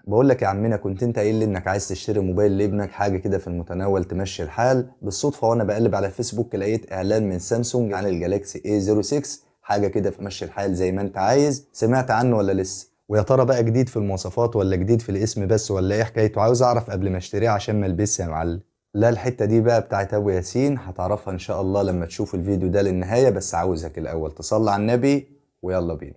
بقول لك يا عمنا، كنت انت قايل لي انك عايز تشتري موبايل لابنك، حاجه كده في المتناول تمشي الحال. بالصدفه وانا بقلب على فيسبوك لقيت اعلان من سامسونج عن الجالاكسي A06، حاجه كده في مشي الحال زي ما انت عايز. سمعت عنه ولا لسه؟ ويا ترى بقى جديد في المواصفات ولا جديد في الاسم بس ولا ايه حكايته؟ عاوز اعرف قبل ما اشتريه عشان ما البسها يا معلم. لا، الحته دي بقى بتاعت ابو ياسين، هتعرفها ان شاء الله لما تشوف الفيديو ده للنهايه. بس عاوزك الاول تصلي على النبي ويلا بينا.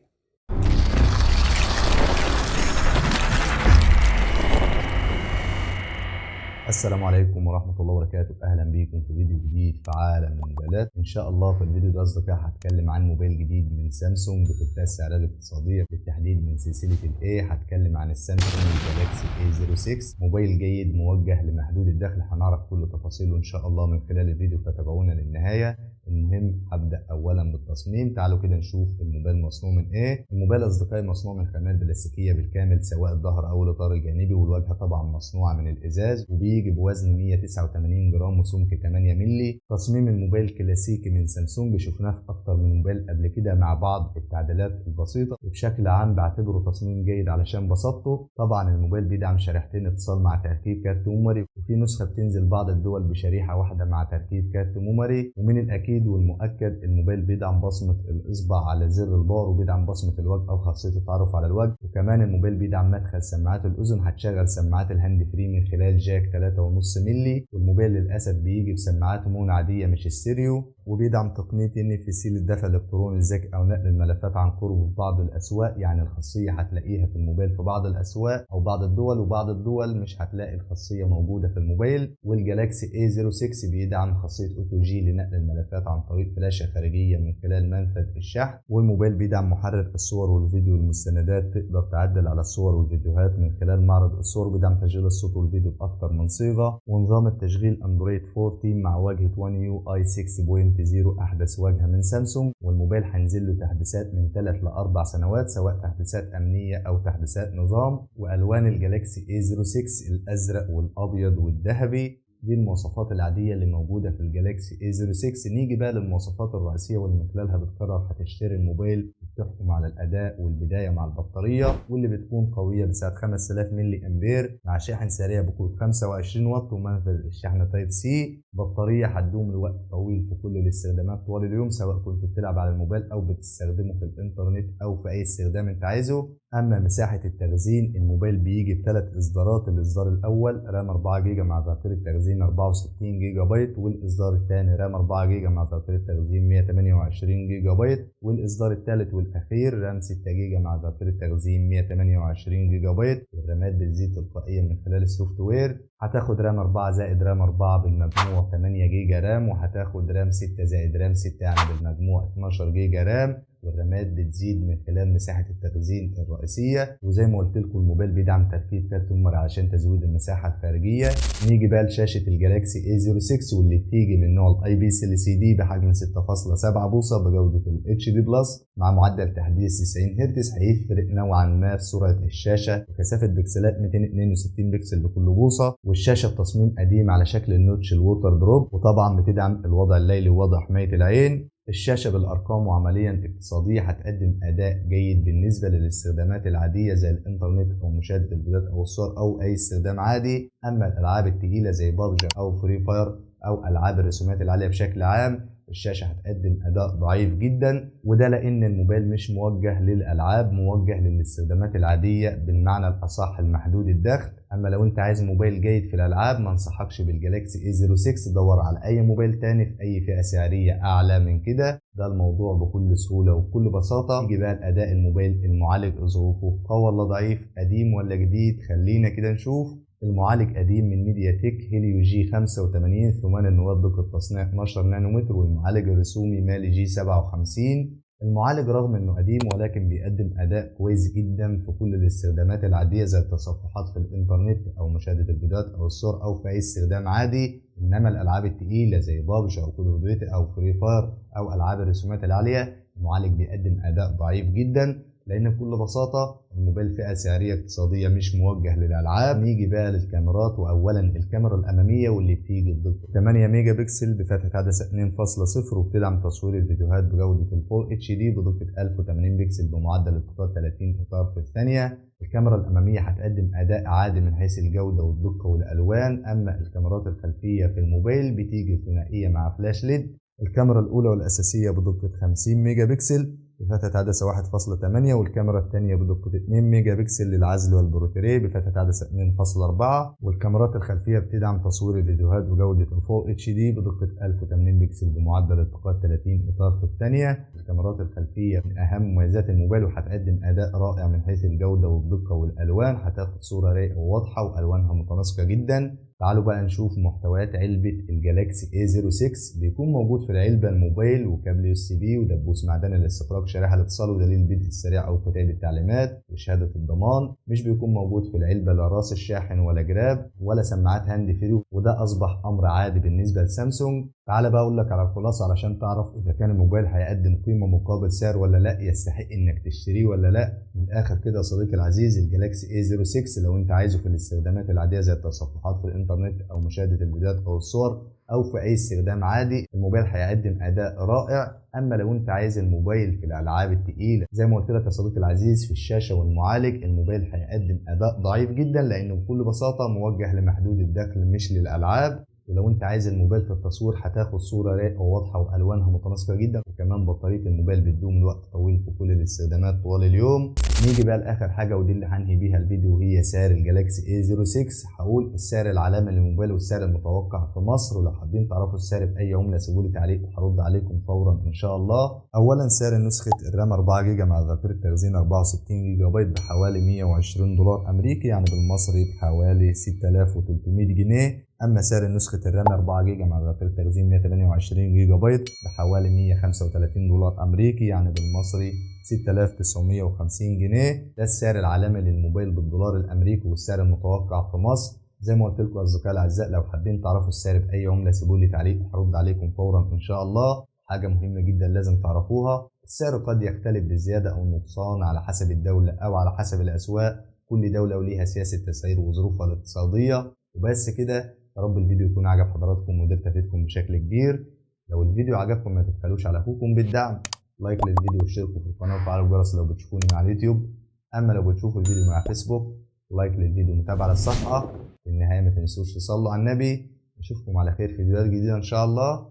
السلام عليكم ورحمة الله وبركاته، أهلا بيكم في فيديو جديد في عالم الموبايلات. إن شاء الله في الفيديو ده أصدقائي هتكلم عن موبايل جديد من سامسونج في فئة السعرية الاقتصادية، بالتحديد من سلسلة الإيه. هتكلم عن السامسونج جالاكسي A06، موبايل جيد موجه لمحدود الدخل. هنعرف كل تفاصيله إن شاء الله من خلال الفيديو، فتابعونا للنهاية. المهم هبدأ أولا بالتصميم. تعالوا كده نشوف الموبايل مصنوع من إيه. الموبايل أصدقائي مصنوع من خامات بلاستيكية بالكامل، سواء الظهر أو الإطار الجانبي، والواجهة طبعا مصنوعة من الإزاز، وبيجي بوزن 189 جرام وسمك 8 مللي. تصميم الموبايل كلاسيكي من سامسونج، شفناه في أكتر من موبايل قبل كده مع بعض التعديلات البسيطة، وبشكل عام بعتبره تصميم جيد علشان بساطته. طبعا الموبايل بيدعم شريحتين اتصال مع تركيب كارت ميموري، وفي نسخة بتنزل بعض الدول بشريحة واحدة مع تركيب كارت ميموري. ومن الأكيد والمؤكد الموبايل بيدعم بصمة الإصبع على زر الباور، وبيدعم بصمة الوجه أو خاصية التعرف على الوجه. وكمان الموبايل بيدعم مدخل سماعات الأذن، هتشغل سماعات الهاند فري من خلال جاك 3.5 مللي. والموبايل للأسف بيجي بسماعات مون عادية مش ستيريو، وبيدعم تقنية NFC للدفع الإلكتروني الذكي أو نقل الملفات عن قرب في بعض الأسواق. يعني الخاصية هتلاقيها في الموبايل في بعض الأسواق أو بعض الدول، وبعض الدول مش هتلاقي الخاصية موجودة في الموبايل. والجالاكسي A06 بيدعم خاصية أوتو جي لنقل الملفات عن طريق فلاشة خارجية من خلال منفذ الشحن. والموبايل بيدعم محرك الصور والفيديو والمستندات، تقدر تعدل على الصور والفيديوهات من خلال معرض الصور. بيدعم تشغيل الصوت والفيديو بأكثر من صيغة. ونظام التشغيل أندرويد 14 مع واجهة One UI 6.0، أحدث واجهة من سامسونج. والموبايل هينزل له تحديثات من 3 ل 4 سنوات، سواء تحديثات أمنية أو تحديثات نظام. وألوان الجالاكسي A06 الأزرق والأبيض والذهبي. دي المواصفات العادية اللي موجودة في الجالاكسي A06. نيجي بقى للمواصفات الرئيسية واللي من خلالها بتقرر هتشتري الموبايل. بتحكم على الأداء والبداية مع البطارية، واللي بتكون قوية بسعة 5000 ملي أمبير مع شاحن سريع بقوة 25 واط ومنفذ الشحن تايب سي. بطارية هتدوم لوقت طويل في كل الاستخدامات طوال اليوم، سواء كنت بتلعب على الموبايل أو بتستخدمه في الإنترنت أو في أي استخدام أنت عايزه. أما مساحة التخزين، الموبايل بيجي بثلاث إصدارات. الإصدار الأول رام 4 جيجا مع ذاكرة تخزين 64 جيجا بايت، والإصدار الثاني رام 4 جيجا مع ذاكرة تخزين 128 جيجا بايت، والإصدار الثالث والأخير رام 6 جيجا مع ذاكرة تخزين 128 جيجا بايت. والرامات بتزيد تلقائيا من خلال السوفت وير. هتاخد رام 4 زائد رام 4 بالمجموع 8 جيجا رام، وهتاخد رام 6 زائد رام 6 يعني بالمجموع 12 جيجا رام. والرامات بتزيد من خلال مساحة التخزين الرئيسية. وزي ما قلت لكم الموبايل بيدعم تركيب كارت ميموري عشان تزويد المساحة الخارجية. نيجي بقى لشاشة الجالاكسي A06، واللي بتيجي من نوع الاي بي اس LCD بحجم 6.7 بوصة بجودة ال HD بلس مع معدل تحديث 90 هرتز. هيفرق نوعا ما في سرعة الشاشة وكثافة بكسلات 262 بكسل لكل بوصة. والشاشة بتصميم قديم على شكل النوتش الووتر دروب، وطبعا بتدعم الوضع الليلي ووضع حماية العين. الشاشة بالأرقام وعمليا اقتصادية هتقدم أداء جيد بالنسبة للاستخدامات العادية زي الإنترنت أو مشاهدة الفيديوهات أو الصور أو أي استخدام عادي. أما الألعاب التقيلة زي بابجي أو فري فاير أو ألعاب الرسومات العالية بشكل عام، الشاشة هتقدم أداء ضعيف جدا. وده لأن الموبايل مش موجه للألعاب، موجه للاستخدامات العادية بالمعنى الأصح المحدود الدخل. أما لو أنت عايز موبايل جيد في الألعاب ما انصحكش بالجالاكسي A06، دور على أي موبايل تاني في أي فئة سعرية أعلى من كده. ده الموضوع بكل سهولة وبكل بساطة. يجي بقى الأداء الموبايل، المعالج ظروفه قوي ولا ضعيف، قديم ولا جديد؟ خلينا كده نشوف. المعالج قديم من ميديا تك هيليو جي 85 ثمان النواة، دقة تصنيع 12 نانومتر. والمعالج الرسومي مالي جي 57. المعالج رغم انه قديم ولكن بيقدم اداء كويس جدا في كل الاستخدامات العاديه زي التصفحات في الانترنت او مشاهده الفيديوهات او الصور او في اي استخدام عادي. انما الالعاب التقيله زي بابجي او كول اوف ديوتي او فري فاير او العاب الرسومات العاليه، المعالج بيقدم اداء ضعيف جدا. لان بكل بساطه الموبايل فئه سعريه اقتصاديه مش موجه للالعاب. نيجي بقى للكاميرات، واولا الكاميرا الاماميه واللي بتيجي بدقه 8 ميجا بكسل بفتحه عدسه 2.0، وبتدعم تصوير الفيديوهات بجوده الفول اتش دي بدقه 1080 بكسل بمعدل التقاط 30 اطار في الثانيه. الكاميرا الاماميه هتقدم اداء عادي من حيث الجوده والدقه والالوان، اما الكاميرات الخلفيه في الموبايل بتيجي ثنائيه مع فلاش ليد. الكاميرا الاولى والاساسيه بدقه 50 ميجا بكسل بفتحة عدسة 1.8، والكاميرا الثانية بدقة 2 ميجا بكسل للعزل والبروتريه بفتحة عدسة 2.4، والكاميرات الخلفية بتدعم تصوير الفيديوهات بجودة الفول اتش دي بدقة 1080 بكسل بمعدل التقاط 30 إطار في الثانية. الكاميرات الخلفية من أهم مميزات الموبايل، وهتقدم أداء رائع من حيث الجودة والدقة والألوان، هتاخد صورة رايقة وواضحة وألوانها متناسقة جدا. تعالوا بقى نشوف محتويات علبة الجالاكسي A06. بيكون موجود في العلبة الموبايل وكابل USB ودبوس معدني لاستخراج شريحة الاتصال ودليل البدء السريع أو كتاب التعليمات وشهادة الضمان. مش بيكون موجود في العلبة لا راس الشاحن ولا جراب ولا سماعات هاند فري، وده أصبح أمر عادي بالنسبة لسامسونج. تعالى بقى أقول لك على الخلاصة علشان تعرف إذا كان الموبايل هيقدم قيمة مقابل سعر ولا لا، يستحق إنك تشتريه ولا لا. من الآخر كده يا صديقي العزيز، الجالاكسي A06 لو أنت عايزه في الاستخدامات العادية زي التصفحات في الإنترنت أو مشاهدة الفيديوهات أو الصور أو في أي استخدام عادي، الموبايل هيقدم أداء رائع. أما لو أنت عايز الموبايل في الألعاب التقيلة زي ما قلت لك يا صديقي العزيز في الشاشة والمعالج، الموبايل هيقدم أداء ضعيف جدا لأنه بكل بساطة موجه لمحدود الدخل مش للألعاب. ولو انت عايز الموبايل في التصوير هتاخد صوره رايقه وواضحه والوانها متناسقه جدا، وكمان بطاريه الموبايل بتدوم لوقت طويل في كل الاستخدامات طوال اليوم. نيجي بقى لاخر حاجه ودي اللي هنهي بيها الفيديو، وهي سعر الجالاكسي A06. هقول السعر العالمي للموبايل والسعر المتوقع في مصر، ولو حابين تعرفوا السعر باي عمله سيبوا لي تعليق وهرد عليكم فورا ان شاء الله. اولا سعر نسخه الرام 4 جيجا مع ذاكره تخزين 64 جيجا بايت بحوالي $120 امريكي، يعني بالمصري بحوالي 6300 جنيه. اما سعر نسخه الرام 4 جيجا مع ذاكره تخزين 128 جيجا بايت بحوالي $135 امريكي، يعني بالمصري 6950 جنيه. ده السعر العالمي للموبايل بالدولار الامريكي والسعر المتوقع في مصر. زي ما قلت لكم اصدقائي الاعزاء، لو حابين تعرفوا السعر باي عمله سيبوا لي تعليق وهرد عليكم فورا ان شاء الله. حاجه مهمه جدا لازم تعرفوها، السعر قد يختلف بالزياده او النقصان على حسب الدوله او على حسب الاسواق، كل دوله وليها سياسه تسعير وظروفها الاقتصاديه. وبس كده، يا رب الفيديو يكون عجب حضراتكم وقدرت افيدكم بشكل كبير. لو الفيديو عجبكم ما تبخلوش على اخوكم بالدعم، لايك للفيديو واشتركوا في القناه وفعلوا الجرس لو بتشوفوني مع اليوتيوب. اما لو بتشوفوا الفيديو مع فيسبوك، لايك للفيديو ومتابعه للصفحه. في النهايه ما تنسوش تصلوا على النبي. نشوفكم على خير في فيديوهات جديده ان شاء الله.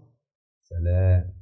سلام.